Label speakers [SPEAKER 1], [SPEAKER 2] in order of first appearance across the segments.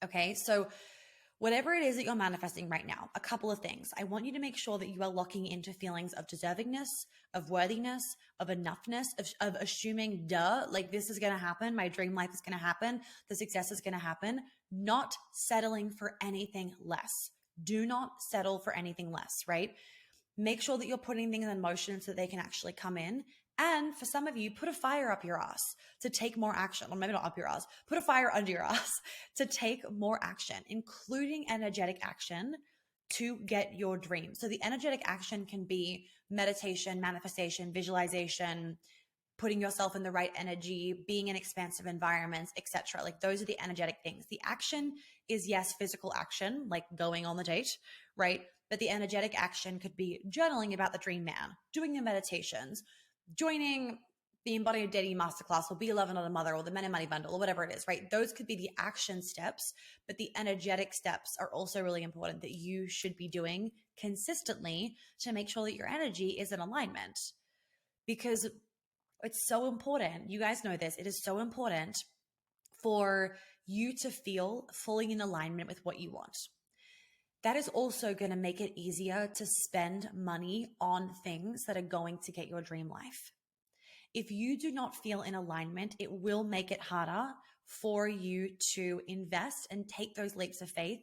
[SPEAKER 1] Okay. So whatever it is that you're manifesting right now, a couple of things. I want you to make sure that you are locking into feelings of deservingness, of worthiness, of enoughness, of assuming, duh, like this is going to happen. My dream life is going to happen. The success is going to happen. Not settling for anything less. Do not settle for anything less, right? Make sure that you're putting things in motion so that they can actually come in. And for some of you, put a fire up your ass to take more action, or maybe not up your ass, put a fire under your ass to take more action, including energetic action to get your dream. So the energetic action can be meditation, manifestation, visualization, putting yourself in the right energy, being in expansive environments, etc. Like those are the energetic things. The action is, yes, physical action, like going on the date, right? But the energetic action could be journaling about the dream man, doing the meditations, joining the Embodied Dating Masterclass or Be a Love Another Mother or the Men and Money Bundle or whatever it is, right? Those could be the action steps, but the energetic steps are also really important that you should be doing consistently to make sure that your energy is in alignment. Because it's so important. You guys know this. It is so important for you to feel fully in alignment with what you want. That is also going to make it easier to spend money on things that are going to get your dream life. If you do not feel in alignment, it will make it harder for you to invest and take those leaps of faith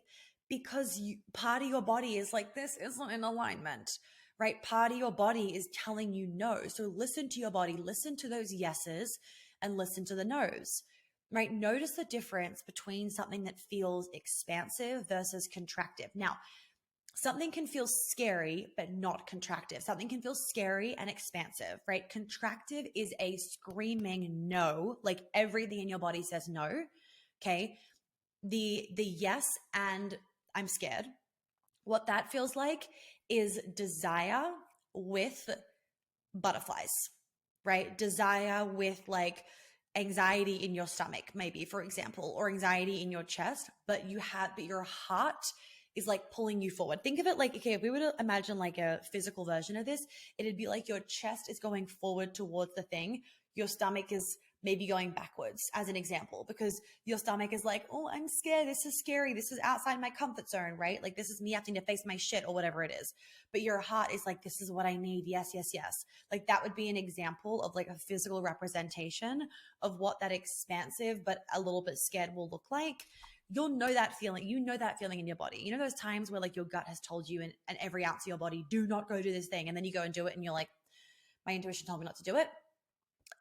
[SPEAKER 1] because part of your body is like, this isn't in alignment, right? Part of your body is telling you no. So listen to your body, listen to those yeses and listen to the nos, right? Notice the difference between something that feels expansive versus contractive. Now, something can feel scary, but not contractive. Something can feel scary and expansive, right? Contractive is a screaming no, like everything in your body says no. Okay. The yes and I'm scared. What that feels like is desire with butterflies, right? Desire with like anxiety in your stomach, maybe, for example, or anxiety in your chest, but your heart is like pulling you forward. Think of it like, okay, if we were to imagine like a physical version of this, it'd be like your chest is going forward towards the thing. Your stomach is maybe going backwards, as an example, because your stomach is like, oh, I'm scared. This is scary. This is outside my comfort zone, right? Like this is me having to face my shit or whatever it is. But your heart is like, this is what I need. Yes, yes, yes. Like that would be an example of like a physical representation of what that expansive but a little bit scared will look like. You'll know that feeling. You know that feeling in your body. You know those times where like your gut has told you and every ounce of your body, do not go do this thing. And then you go and do it and you're like, my intuition told me not to do it.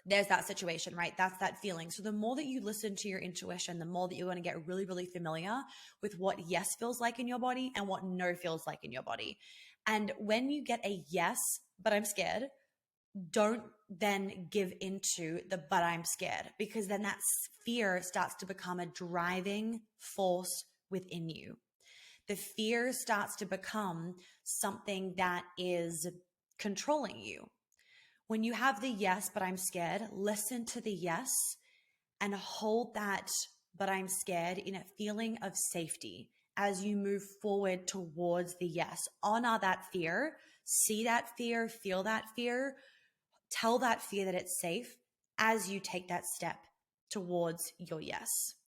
[SPEAKER 1] There's that situation, right? That's that feeling. So the more that you listen to your intuition, the more that you're going to get really, really familiar with what yes feels like in your body and what no feels like in your body. And when you get a yes, but I'm scared, don't then give into the but I'm scared, because then that fear starts to become a driving force within you. The fear starts to become something that is controlling you. When you have the yes, but I'm scared, listen to the yes and hold that, but I'm scared, in a feeling of safety as you move forward towards the yes. Honor that fear, see that fear, feel that fear, tell that fear that it's safe as you take that step towards your yes.